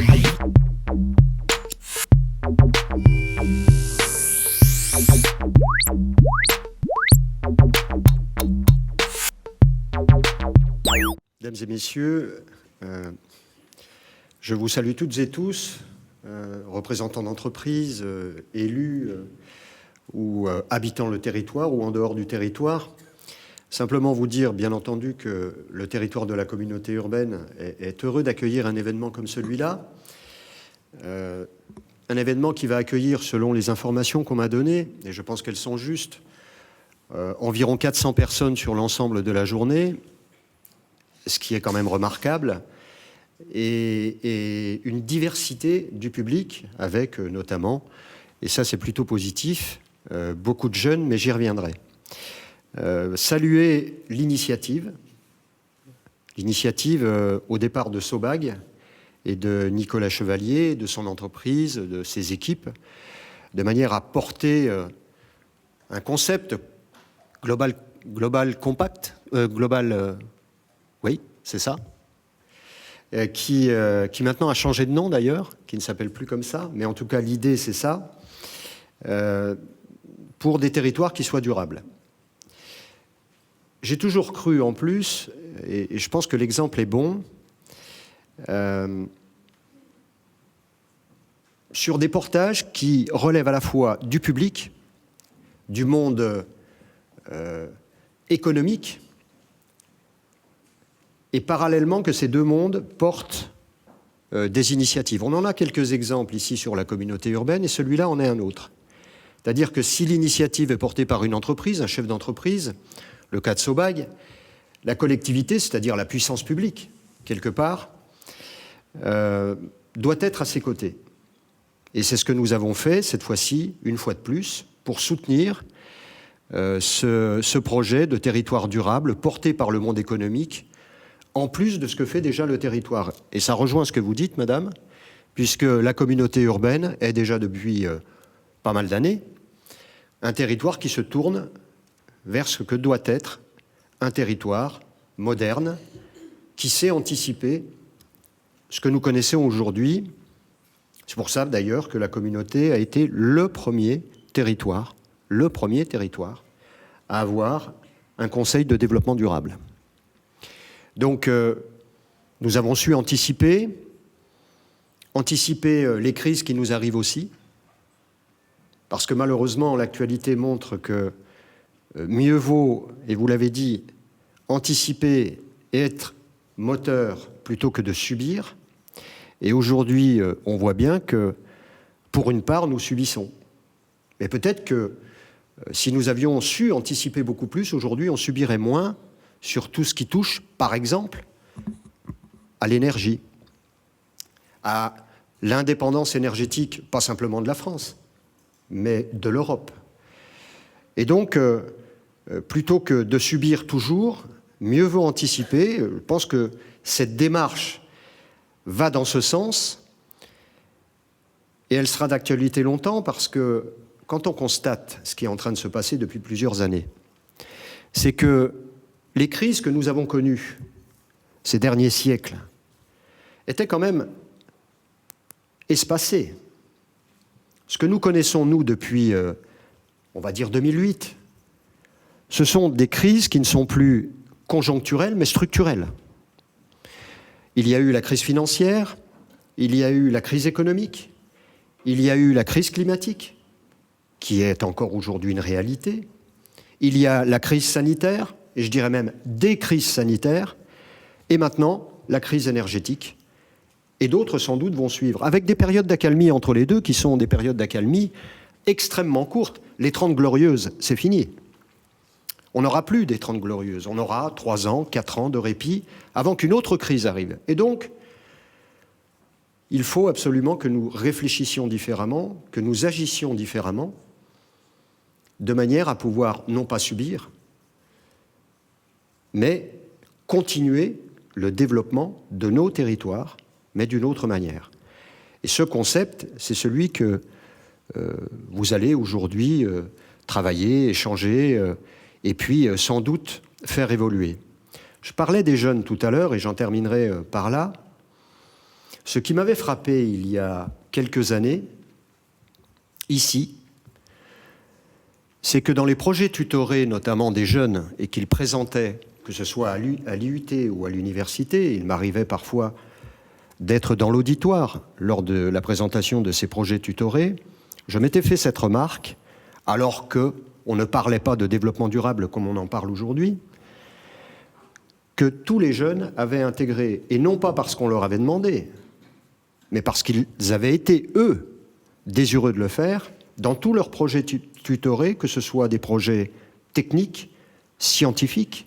Mesdames et messieurs, je vous salue toutes et tous, représentants d'entreprises, élus ou habitants le territoire ou en dehors du territoire. Simplement vous dire, bien entendu, que le territoire de la communauté urbaine est heureux d'accueillir un événement comme celui-là. Un événement qui va accueillir, selon les informations qu'on m'a données, et je pense qu'elles sont justes, environ 400 personnes sur l'ensemble de la journée, ce qui est quand même remarquable, et une diversité du public, avec notamment, et ça c'est plutôt positif, beaucoup de jeunes, mais j'y reviendrai. Saluer l'initiative au départ de Sobag et de Nicolas Chevalier, de son entreprise, de ses équipes, de manière à porter un concept global compact, oui, c'est ça, qui maintenant a changé de nom d'ailleurs, qui ne s'appelle plus comme ça, mais en tout cas l'idée c'est ça, pour des territoires qui soient durables. J'ai toujours cru en plus, et je pense que l'exemple est bon, sur des portages qui relèvent à la fois du public, du monde économique, et parallèlement que ces deux mondes portent des initiatives. On en a quelques exemples ici sur la communauté urbaine, et celui-là en est un autre. C'est-à-dire que si l'initiative est portée par une entreprise, un chef d'entreprise, le cas de Sobag, la collectivité, c'est-à-dire la puissance publique, quelque part, doit être à ses côtés. Et c'est ce que nous avons fait, cette fois-ci, une fois de plus, pour soutenir ce projet de territoire durable porté par le monde économique, en plus de ce que fait déjà le territoire. Et ça rejoint ce que vous dites, madame, puisque la communauté urbaine est déjà depuis pas mal d'années un territoire qui se tourne vers ce que doit être un territoire moderne qui sait anticiper ce que nous connaissons aujourd'hui. C'est pour ça d'ailleurs que la communauté a été le premier territoire à avoir un conseil de développement durable. Donc, nous avons su anticiper les crises qui nous arrivent aussi, parce que malheureusement, l'actualité montre que mieux vaut, et vous l'avez dit, anticiper et être moteur plutôt que de subir. Et aujourd'hui, on voit bien que, pour une part, nous subissons. Mais peut-être que si nous avions su anticiper beaucoup plus, aujourd'hui, on subirait moins sur tout ce qui touche, par exemple, à l'énergie, à l'indépendance énergétique, pas simplement de la France, mais de l'Europe. Et donc, plutôt que de subir toujours, mieux vaut anticiper. Je pense que cette démarche va dans ce sens, et elle sera d'actualité longtemps, parce que quand on constate ce qui est en train de se passer depuis plusieurs années, c'est que les crises que nous avons connues ces derniers siècles étaient quand même espacées. Ce que nous connaissons, nous, depuis, on va dire 2008, ce sont des crises qui ne sont plus conjoncturelles, mais structurelles. Il y a eu la crise financière, il y a eu la crise économique, il y a eu la crise climatique, qui est encore aujourd'hui une réalité, il y a la crise sanitaire, et je dirais même des crises sanitaires, et maintenant la crise énergétique. Et d'autres, sans doute, vont suivre, avec des périodes d'accalmie entre les deux, qui sont des périodes d'accalmie extrêmement courtes. Les 30 glorieuses, c'est fini. On n'aura plus des 30 glorieuses. On aura 3 ans, 4 ans de répit avant qu'une autre crise arrive. Et donc, il faut absolument que nous réfléchissions différemment, que nous agissions différemment, de manière à pouvoir non pas subir, mais continuer le développement de nos territoires, mais d'une autre manière. Et ce concept, c'est celui que vous allez aujourd'hui travailler, échanger, et puis sans doute faire évoluer. Je parlais des jeunes tout à l'heure, et j'en terminerai par là. Ce qui m'avait frappé il y a quelques années, ici, c'est que dans les projets tutorés, notamment des jeunes, et qu'ils présentaient, que ce soit à l'IUT ou à l'université, il m'arrivait parfois d'être dans l'auditoire lors de la présentation de ces projets tutorés, je m'étais fait cette remarque, alors qu'on ne parlait pas de développement durable comme on en parle aujourd'hui, que tous les jeunes avaient intégré, et non pas parce qu'on leur avait demandé, mais parce qu'ils avaient été, eux, désireux de le faire, dans tous leurs projets tutorés, que ce soit des projets techniques, scientifiques,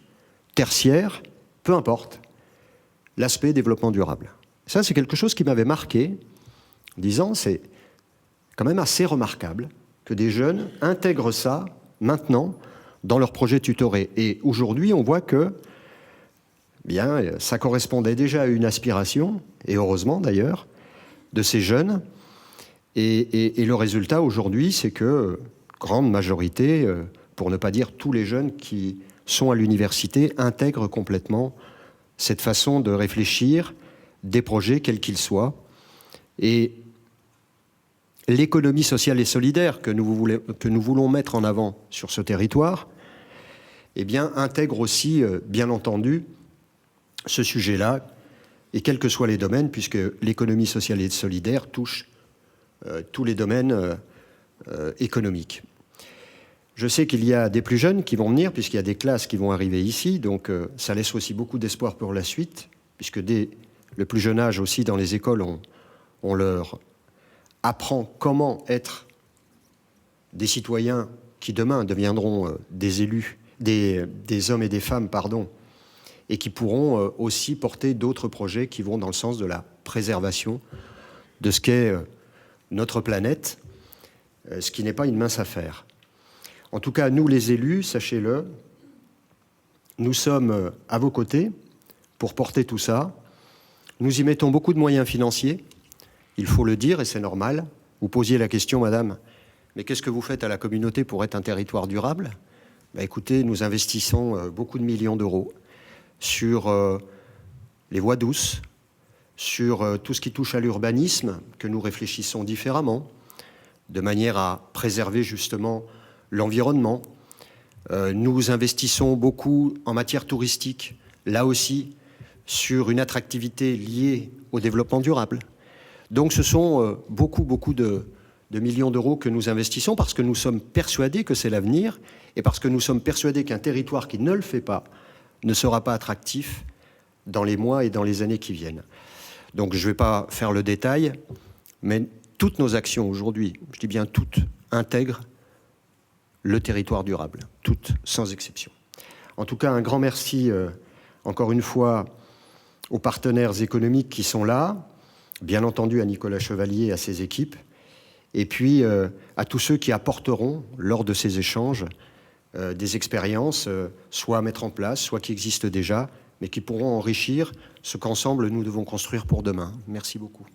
tertiaires, peu importe, l'aspect développement durable. Ça, c'est quelque chose qui m'avait marqué, en disant, c'est quand même assez remarquable que des jeunes intègrent ça, maintenant, dans leurs projets tutorés. Et aujourd'hui, on voit que bien, ça correspondait déjà à une aspiration, et heureusement d'ailleurs, de ces jeunes. Et le résultat aujourd'hui, c'est que grande majorité, pour ne pas dire tous les jeunes qui sont à l'université, intègrent complètement cette façon de réfléchir des projets, quels qu'ils soient. Et l'économie sociale et solidaire que nous voulons mettre en avant sur ce territoire, eh bien, intègre aussi, bien entendu, ce sujet-là, et quels que soient les domaines, puisque l'économie sociale et solidaire touche tous les domaines économiques. Je sais qu'il y a des plus jeunes qui vont venir, puisqu'il y a des classes qui vont arriver ici, donc ça laisse aussi beaucoup d'espoir pour la suite, puisque dès le plus jeune âge aussi, dans les écoles, on leur apprend comment être des citoyens qui demain deviendront des élus, des hommes et des femmes, pardon, et qui pourront aussi porter d'autres projets qui vont dans le sens de la préservation de ce qu'est notre planète, ce qui n'est pas une mince affaire. En tout cas, nous les élus, sachez-le, nous sommes à vos côtés pour porter tout ça. Nous y mettons beaucoup de moyens financiers, il faut le dire, et c'est normal. Vous posiez la question, madame, mais qu'est-ce que vous faites à la communauté pour être un territoire durable ? Ben, écoutez, nous investissons beaucoup de millions d'euros sur les voies douces, sur tout ce qui touche à l'urbanisme, que nous réfléchissons différemment, de manière à préserver justement l'environnement. Nous investissons beaucoup en matière touristique, là aussi, sur une attractivité liée au développement durable. Donc ce sont beaucoup de millions d'euros que nous investissons parce que nous sommes persuadés que c'est l'avenir et parce que nous sommes persuadés qu'un territoire qui ne le fait pas ne sera pas attractif dans les mois et dans les années qui viennent. Donc je ne vais pas faire le détail, mais toutes nos actions aujourd'hui, je dis bien toutes, intègrent le territoire durable, toutes, sans exception. En tout cas, un grand merci, encore une fois, aux partenaires économiques qui sont là, bien entendu à Nicolas Chevalier et à ses équipes, et puis à tous ceux qui apporteront, lors de ces échanges, des expériences, soit à mettre en place, soit qui existent déjà, mais qui pourront enrichir ce qu'ensemble nous devons construire pour demain. Merci beaucoup.